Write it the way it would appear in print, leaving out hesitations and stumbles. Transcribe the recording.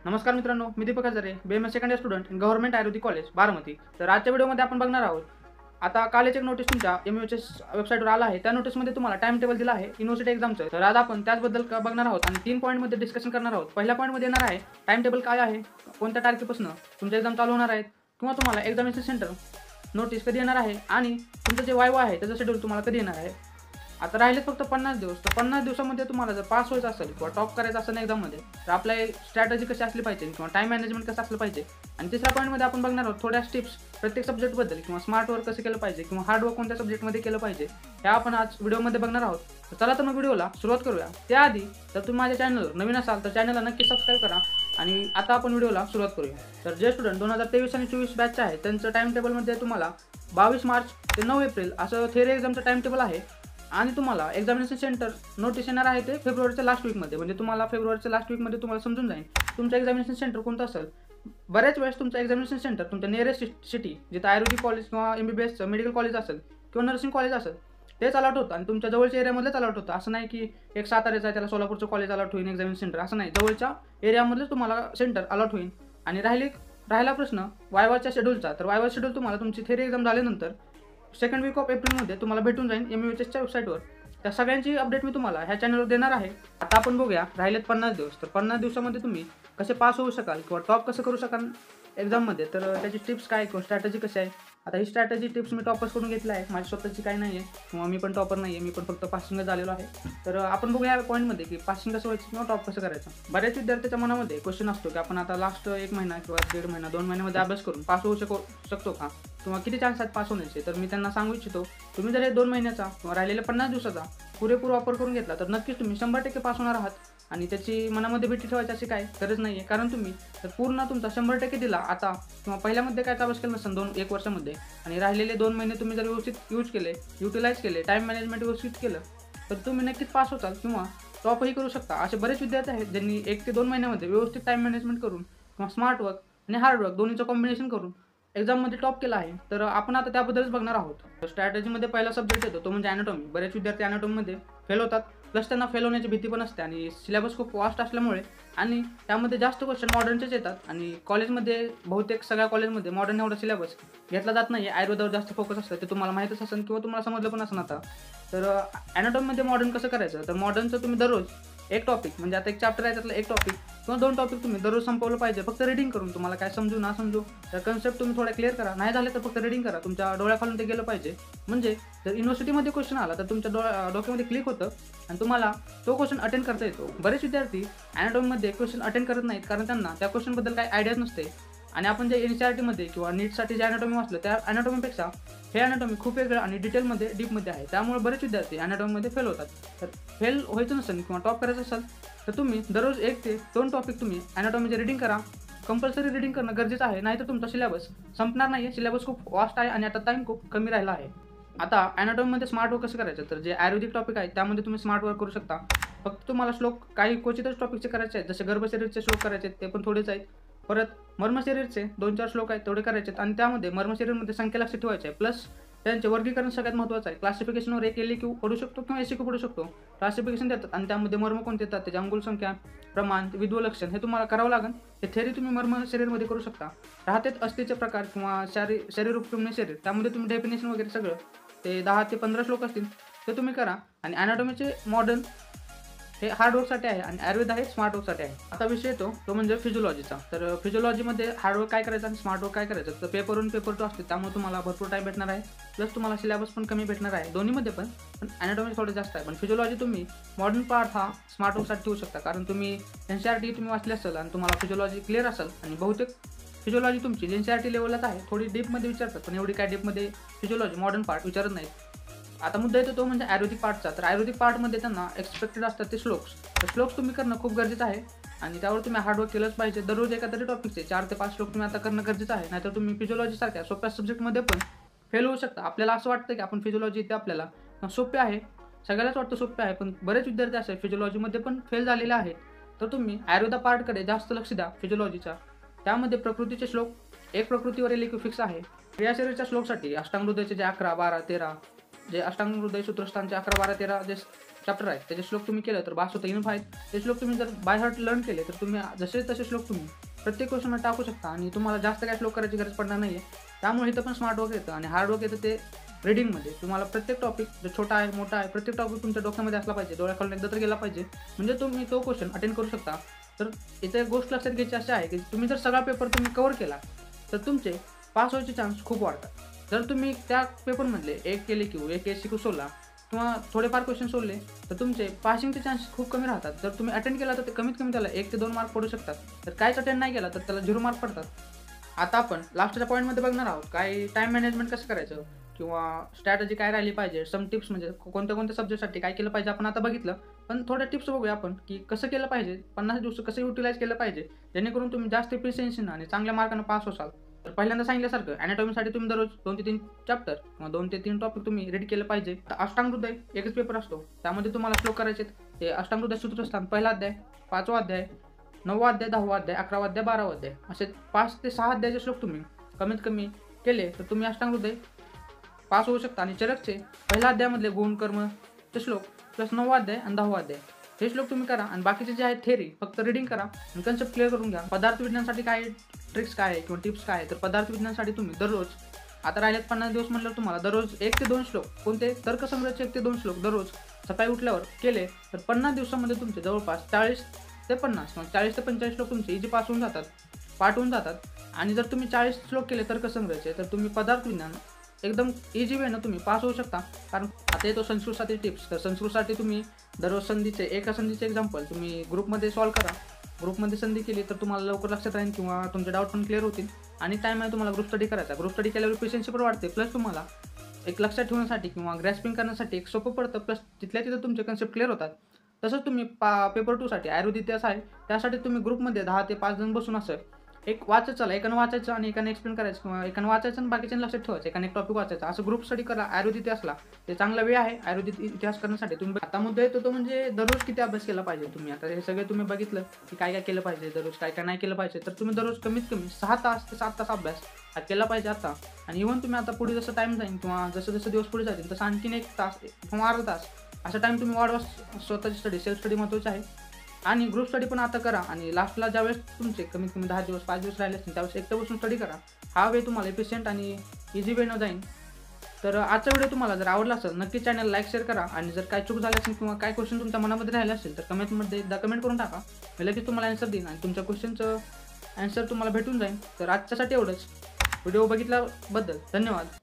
नमस्कार मित्रांनो, मी Deepak Hazare, BMS second year student in government Ayurvedic college Baramati. तर आजच्या व्हिडिओमध्ये आपण बघणार आहोत. आता कालच एक नोटीस तुमच्या MUH's वेबसाईटवर आला आहे. त्या नोटीसमध्ये तुम्हाला टाइम टेबल दिला आहे युनिव्हर्सिटी एक्झामचं. तर आज आपण त्याचबद्दल बघणार आहोत आणि 3 पॉईंटमध्ये डिस्कशन करणार आहोत. पहिल्या पॉईंटमध्ये येणार आहे टाइम टेबल काय आहे, कोणत्या तारखेपासून तुमचे एक्झाम चालू होणार आहेत किंवा तुम्हाला एक्झामिनेशन सेंटर नोटीस कधी येणार आहे आणि तुमचं जे वायवा आहे त्याचं शेड्यूल तुम्हाला कधी येणार आहे. आता राहिले फक्त 50 दिवस. तर 50 दिवसामध्ये तुम्हाला जर पास व्हायचं असेल किंवा टॉप करायचं असेल एक्झाममध्ये तर आपल्या स्ट्रॅटेजी कशी असली पाहिजे किंवा टाइम मॅनेजमेंट कसं असलं पाहिजे. आणि तिसऱ्या पॉईंटमध्ये आपण बघणार आहोत थोड्या टिप्स प्रत्येक सब्जेक्टबद्दल किंवा स्मार्ट वर्क कसं केलं पाहिजे किंवा हार्ड वर्क कोणत्या सब्जेक्टमध्ये केलं पाहिजे हे आपण आज व्हिडिओमध्ये बघणार आहोत. तर चला तर मग व्हिडिओला सुरुवात करूया. त्याआधी जर तुम्ही माझ्या चॅनलवर नवीन असाल तर चॅनलला नक्की सबस्क्राईब करा. आणि आता आपण व्हिडिओला सुरुवात करूया. तर जे स्टुडंट 2023 आणि 24 बॅचचे आहे त्यांचं टाइम टेबलमध्ये तुम्हाला 22 मार्च ते 9 एप्रिल असं थिअरी एक्झामचं टाइम टेबल आहे. आणि तुम्हाला एक्झामिनेशन सेंटर नोटीस येणार आहे ते फेब्रुवारीच्या लास्ट वीकमध्ये. म्हणजे तुम्हाला फेब्रुवारीच्या लास्ट वीकमध्ये तुम्हाला समजून जाईल तुमचं एक्झामिनेशन सेंटर कोणतं असेल. बऱ्याच वेळेस तुमचं एक्झामिनेशन सेंटर तुमच्या नियरेस्ट सिटी जिथं आयुर्वेदिक कॉलेज किंवा MBBSचं मेडिकल कॉलेज असेल किंवा नर्सिंग कॉलेज असेल तेच अलॉट होतं आणि तुमच्या जवळच्या एरियामधलेच अलॉट होतं. असं नाही की एक साताऱ्याचं आहे त्याला सोलापूरचं कॉलेज अलॉट होईल एक्झामिनेशन सेंटर, असं नाही. जवळच्या एरियामधलेच तुम्हाला सेंटर अलॉट होईल. आणि राहिला प्रश्न वायवाच्या शेड्यूलचा. तर वायवा शेड्यूल तुम्हाला तुमची थिअरी एक्झाम झाल्यानंतर सेकंड वीक ऑफ एप्रिलमध्ये तुम्हाला भेटून जाईल MUHच्या वेबसाईटवर. त्या सगळ्यांची अपडेट मी तुम्हाला ह्या चॅनलवर देणार आहे. आता आपण बघूया राहिलेत 50 दिवस. तर 50 दिवसामध्ये तुम्ही कसे पास होऊ शकाल किंवा टॉप कसं करू शकाल एक्झाममध्ये. तर त्याची टिप्स काय किंवा स्ट्रॅटेजी कशी आहे. आता ही स्ट्रॅटेजी टिप्स मी टॉपर्स करून घेतली आहे, माझी स्वतःची काही नाही आहे किंवा मी पण टॉपर नाही आहे, मी पण फक्त पासिंगच झालेलो आहे. तर आपण बघूया पॉईंटमध्ये की पासिंग कसं व्हायचं किंवा टॉप कसं करायचं. बऱ्याच विद्यार्थ्याच्या मनामध्ये क्वेश्चन असतो की आपण आता लास्ट 1 महिना किंवा 1.5 महिना 2 महिन्यामध्ये अभ्यास करून पास होऊ शकतो का किंवा किती चान्स आहेत पास होण्याचे. तर मी त्यांना सांगू इच्छितो तुम्ही जर हे 2 महिन्याचा किंवा राहिलेल्या 50 दिवसाचा पुरेपूर वापर करून घेतला तर नक्कीच तुम्ही 100% पास होणार आहात. आणि त्याची मनामध्ये भीती ठेवायची अशी काय गरज नाही आहे, कारण तुम्ही जर पूर्ण तुमचा 100% दिला आता किंवा पहिल्यामध्ये काय अभ्यास केला नसेल 1 वर्षामध्ये आणि राहिलेले 2 महिने तुम्ही जर व्यवस्थित युटिलाइज केले टाईम मॅनेजमेंट व्यवस्थित केलं तर तुम्ही नक्कीच पास होताल किंवा टॉपही करू शकता. असे बरेच विद्यार्थी आहेत ज्यांनी 1 ते 2 महिन्यामध्ये व्यवस्थित टाईम मॅनेजमेंट करून किंवा स्मार्ट वर्क आणि हार्ड वर्क दोन्हीचं कॉम्बिनेशन करून एक्झाममध्ये टॉप केला आहे. तर आपण आता त्याबद्दलच बघणार आहोत. तर स्ट्रॅटेजीमध्ये पहिला सब्जेक्ट येतो तो म्हणजे ॲनाटॉमी. बरेच विद्यार्थी ॲनाटॉमीमध्ये फेल होतात, प्लस त्यांना फेल होण्याची भीती पण असते आणि सिलेबस खूप वास्ट असल्यामुळे आणि त्यामध्ये जास्त क्वेश्चन मॉडर्नचेच येतात. आणि कॉलेजमध्ये बहुतेक सगळ्या कॉलेजमध्ये मॉडर्न एवढा सिलेबस घेतला जात नाही. आयुर्वेदावर जास्त फोकस असतं, ते तुम्हाला माहीतच असेल किंवा तुम्हाला समजलं पण असेल आता. तर ॲनाटॉमीमध्ये मॉडर्न कसं करायचं. तर मॉडर्नचं तुम्ही दररोज एक टॉपिक म्हणजे आता एक चॅप्टर आहे त्यातलं एक टॉपिक किंवा 2 टॉपिक तुम्ही दररोज संपवलं पाहिजे. फक्त रीडिंग करून तुम्हाला काय समजू ना समजू तर कन्सेप्ट तुम्ही थोडा क्लिअर करा. नाही झालं तर फक्त रीडिंग करा, तुमच्या डोळ्याखालून ते गेलं पाहिजे. म्हणजे जर युनिव्हर्सिटीमध्ये क्वेश्चन आला तर तुमच्या डोक्यामध्ये क्लिक होतं आणि तुम्हाला तो क्वेश्चन अटेंड करता येतो. बरेच विद्यार्थी ॲनाटॉमीमध्ये क्वेश्चन अटेंड करत नाहीत कारण त्यांना त्या क्वेश्चनबद्दल काही आयडियाच नसते. आणि आपण जे NCERTमध्ये किंवा नीटसाठी जे ॲनाटॉमी वाचलं त्या ॲनाटॉमीपेक्षा हे ॲनाटॉमी खूप वेगळं आणि डिटेलमध्ये डीपमध्ये आहे. त्यामुळे बरेच विद्यार्थी ॲनाटॉमीमध्ये फेल होतात. तर फेल व्हायचं नसेल किंवा टॉप करायचं असेल तर तुम्ही दररोज 1 ते 2 टॉपिक तुम्ही ॲनाटॉमीचे रीडिंग करा. कंपल्सरी रीडिंग करणं गरजेचं आहे, नाहीतर तुमचा सिलेबस संपणार नाही आहे. सिलेबस खूप वास्ट आहे आणि आता टाईम खूप कमी राहिला आहे. आता ॲनाटॉमीमध्ये स्मार्ट वर्क कसं करायचं. तर जे आयुर्वेदिक टॉपिक आहे त्यामध्ये तुम्ही स्मार्ट वर्क करू शकता. फक्त तुम्हाला श्लोक काही क्वचितच टॉपिकचे करायचे आहेत, जसे गर्भशरीरचे श्लोक करायचे आहेत ते पण थोडेच आहेत. परत मर्मशरीरचे 2-4 श्लोक आहेत तेवढे करायचे आहेत आणि त्यामध्ये मर्मशरीरमध्ये संख्या लक्षात ठेवायची आहे. प्लस त्यांचे वर्गीकरण सगळ्यात महत्त्वाचं आहे. क्लासिफिकेशनवर एक LAQ पडू शकतो किंवा SAQ पडू शकतो. क्लासिफिकेशन देतात आणि त्यामध्ये मर्म कोणते येतात, त्याची अंगुल संख्या, प्रमाण, विद्व लक्षण हे तुम्हाला करावं लागेल. हे थेअरी तुम्ही मर्म शरीरमध्ये करू शकता. राहतेच अस्थिचे प्रकार किंवा शरीर उपक्रमणे शरीर त्यामध्ये तुम्ही डेफिनेशन वगैरे सगळं ते 10 ते 15 श्लोक असतील ते तुम्ही करा. आणि ॲनाटॉमीचे मॉडर्न हे हार्ड वर्कसाठी आहे आणि आयुर्वेद आहे स्मार्ट वर्कसाठी आहे. आता विषय येतो तो म्हणजे फिजिओलॉजीचा. तर फिजिओलॉजीमध्ये हार्ड वर्क काय करायचं आणि स्मार्ट वर्क काय करायचं. तर पेपर 2 असते त्यामुळे तुम्हाला भरपूर टाईम भेटणार आहे, प्लस तुम्हाला सिलेबस पण कमी भेटणार आहे दोन्हीमध्ये पण ॲनाटॉमी थोडं जास्त आहे. पण फिजिओलॉजी तुम्ही मॉडर्न पार्ट हा स्मार्ट वर्कसाठी ठेवू शकता कारण तुम्ही NCERT तुम्ही वाचली असेल आणि तुम्हाला फिजिओलॉजी क्लिअर असेल. आणि बहुतेक फिजिओलॉजी तुमची NCERT लेवललाच आहे, थोडी डीपमध्ये विचारतात पण एवढी काय डीपमध्ये फिजिओलॉजी मॉडर्न पार्ट विचारत नाहीत. आता मुद्दा येतो तो म्हणजे आयुर्वेदिक पार्टचा. तर आयुर्वेदिक पार्टमध्ये त्यांना एक्सपेक्टेड असतात ते श्लोक्स. तर श्लोक्स तुम्ही करणं खूप गरजेचं आहे आणि त्यावर तुम्ही हार्डवर्क केलंच पाहिजे. दररोज एका तरी टॉपिकचे 4 ते 5 श्लोक तुम्ही आता करणं गरजेचं आहे, नाहीतर तुम्ही फिजिओलॉजीसारख्या सोप्या सब्जेक्टमध्ये पण फेल होऊ शकता. आपल्याला असं वाटतं की आपण फिजिओलॉजी इथे आपल्याला सोपे आहे, सगळ्यालाच वाटतं सोपे आहे, पण बरेच विद्यार्थी असे फिजिओलॉजीमध्ये पण फेल झालेले आहेत. तर तुम्ही आयुर्वेदा पार्टकडे जास्त लक्ष द्या फिजिओलॉजीचा. त्यामध्ये प्रकृतीचे श्लोक एक प्रकृतीवर LAQ फिक्स आहे. क्रियाशरीरच्या श्लोकसाठी अष्टांग हृदयाचे जे 11, 12, 13 जे अष्टांग हृदय सूत्रस्थानचे 11, 12, 13 जे चॅप्टर आहेत त्याचे श्लोक तुम्ही केलं तर बास होतं इनफ आहेत. ते श्लोक तुम्ही जर बाय हार्ट लर्न केले तर तुम्ही जसे तसे श्लोक तुम्ही प्रत्येक क्वेश्चनला टाकू शकता आणि तुम्हाला जास्त काय श्लोक करायची गरज पडणार नाही आहे. त्यामुळे इथं पण स्मार्ट वर्क येतं आणि हार्ड वर्क येतं ते रीडिंगमध्ये. तुम्हाला प्रत्येक टॉपिक जो छोटा आहे मोठा आहे प्रत्येक टॉपिक तुमच्या डोक्यामध्ये असला पाहिजे, डोळ्याखालून एकदा तर गेला पाहिजे, म्हणजे तुम्ही तो क्वेश्चन अटेंड करू शकता. तर इथे एक गोष्ट लक्षात घ्यायची अशी आहे की तुम्ही जर सगळा पेपर तुम्ही कव्हर केला तर तुमचे पास व्हायचे चान्स खूप वाढतात. जर तुम्ही त्या पेपरमधले एक केले किंवा एक SCQ सोडला किंवा थोडेफार क्वेश्चन सोडले तर तुमचे पासिंगचे चान्सेस खूप कमी राहतात. जर तुम्ही अटेंड केला तर ते कमीत कमी त्याला 1 ते 2 मार्क पडू शकतात. तर काहीच अटेंड नाही केला तर त्याला 0 मार्क पडतात. आता आपण लास्टच्या पॉईंटमध्ये बघणार आहोत काय टाईम मॅनेजमेंट कसं करायचं किंवा स्ट्रॅटेजी काय राहिली पाहिजे, सम टिप्स म्हणजे कोणत्या कोणत्या सब्जेक्टसाठी काय केलं पाहिजे आपण आता बघितलं. पण थोड्या टिप्स बघूया आपण की कसं केलं पाहिजे, 50 दिवस कसं युटिलाइज केलं पाहिजे जेणेकरून तुम्ही जास्त एफिशियन्सीनं आणि चांगल्या मार्कानं पास होसाल. तर पहिल्यांदा सांगितल्यासारखं ॲनाटॉमीसाठी तुम्ही दररोज 2 ते 3 चॅप्टर किंवा 2 ते 3 टॉपिक तुम्ही रीड केलं पाहिजे. अष्टांग हृदय एकच पेपर असतो त्यामध्ये तुम्हाला श्लोक करायचे. ते अष्टांग हृदय सूत्रस्थान पहिला अध्याय, 5वा अध्याय, 9वा अध्याय, 10वा अध्याय, 11वा अध्याय, 12वा अध्याय असे 5 ते 6 अध्यायाचे श्लोक तुम्ही कमीत कमी केले तर तुम्ही अष्टांग हृदय पास होऊ शकता. आणि चरकचे पहिल्या अध्यायामधले गुण कर्मचे श्लोक प्लस 9वा अध्याय आणि 10वा अध्याय हे श्लोक तुम्ही करा. आणि बाकीचे जे आहेत थेरी फक्त रीडिंग करा आणि कन्सेप्ट क्लिअर करून घ्या. पदार्थ विज्ञानासाठी काय ट्रिक्स काय आहे किंवा टिप्स काय आहे तर पदार्थ विज्ञानासाठी तुम्ही दररोज आता राहिलेत 50 दिवस म्हटलं तुम्हाला दररोज 1 ते 2 श्लोक कोणते तर्कसंग्रहाचे 1 ते 2 श्लोक दररोज सकाळी उठल्यावर केले तर 50 दिवसामध्ये तुमचे जवळपास 40 ते 50 किंवा 40 ते 45 श्लोक तुमचे इजी पास होऊन जातात, पाठ होऊन जातात. आणि जर तुम्ही 40 श्लोक केले तर्कसंग्रहाचे तर तुम्ही पदार्थ विज्ञान एकदम इझी वेनं तुम्ही पास होऊ शकता. कारण आता येतो संस्कृतसाठी टिप्स. तर संस्कृतसाठी तुम्ही दररोज संधीचे एका संधीचे एक्झाम्पल तुम्ही ग्रुपमध्ये सॉल्व करा. ग्रुपमध्ये संधी केली तर तुम्हाला लवकर लक्षात राहील किंवा तुमचे डाऊट पण क्लिअर होतील. आणि टाईम आहे तुम्हाला ग्रुप स्टडी करायचा. ग्रुप स्टडी केल्यावर एफिशियन्सी पण वाढते, प्लस तुम्हाला एक लक्षात ठेवण्यासाठी किंवा ग्रॅस्पिंग करण्यासाठी एक सोपं पडतं, प्लस तिथल्या तिथं तुमचे कन्सेप्ट क्लिअर होतात. तसंच तुम्ही पेपर 2साठी आयुर्वेद इतिहास आहे त्यासाठी तुम्ही ग्रुपमध्ये 10 ते 5 जण बसून असं एक वाचत चला, एकानं वाचायचं आणि एकाने एक्सप्लेन करायचं किंवा एकानं वाचायचं आणि बाकीच्या लक्षात ठेवायचं, एकाने एक टॉपिक वाचायचा, असं ग्रुप स्टडी करा. आयुर्वेद इतिहासला ते चांगला वेळ आहे आयुर्वेद इतिहास करण्यासाठी. तुम्ही आता मुद्दा येतो तो म्हणजे दररोज किती अभ्यास केला पाहिजे तुम्ही. आता हे सगळे तुम्ही बघितलं की काय काय केलं पाहिजे, दररोज काय काय नाही केलं पाहिजे. तर तुम्ही दररोज कमीत कमी 6 तास ते 7 तास अभ्यास हा केला पाहिजे आता. आणि इव्हन तुम्ही आता पुढे जसं टाईम जाईल किंवा जसं जसं दिवस पुढे जातील तसं आणखीन 1 तास किंवा अर्धा तास असा टाईम तुम्ही वाढवा. स्वतःची स्टडी सेल्फ स्टडी महत्त्वाची आहे. आणि ग्रुप स्टडी पण आता करा. आणि लास्टला ज्यावेळेस तुमचे कमीत कमी 10 दिवस 5 दिवस राहिले असतील त्यावेळेस एकटं बसून स्टडी करा. हा वे तुम्हाला एफिशियंट आणि इझी वेनं जाईल. तर आजचा व्हिडिओ तुम्हाला जर आवडला असेल नक्की चॅनल लाईक शेअर करा. आणि जर काय चूक झाली असेल किंवा काय क्वेश्चन तुमच्या मनामध्ये राहिले असेल तर कमेंटमध्ये एकदा कमेंट करून टाका. मी लगेच तुम्हाला आन्सर देईन आणि तुमच्या क्वेश्चनचं आन्सर तुम्हाला भेटून जाईल. तर आजच्यासाठी एवढंच. व्हिडिओ बघितल्याबद्दल धन्यवाद.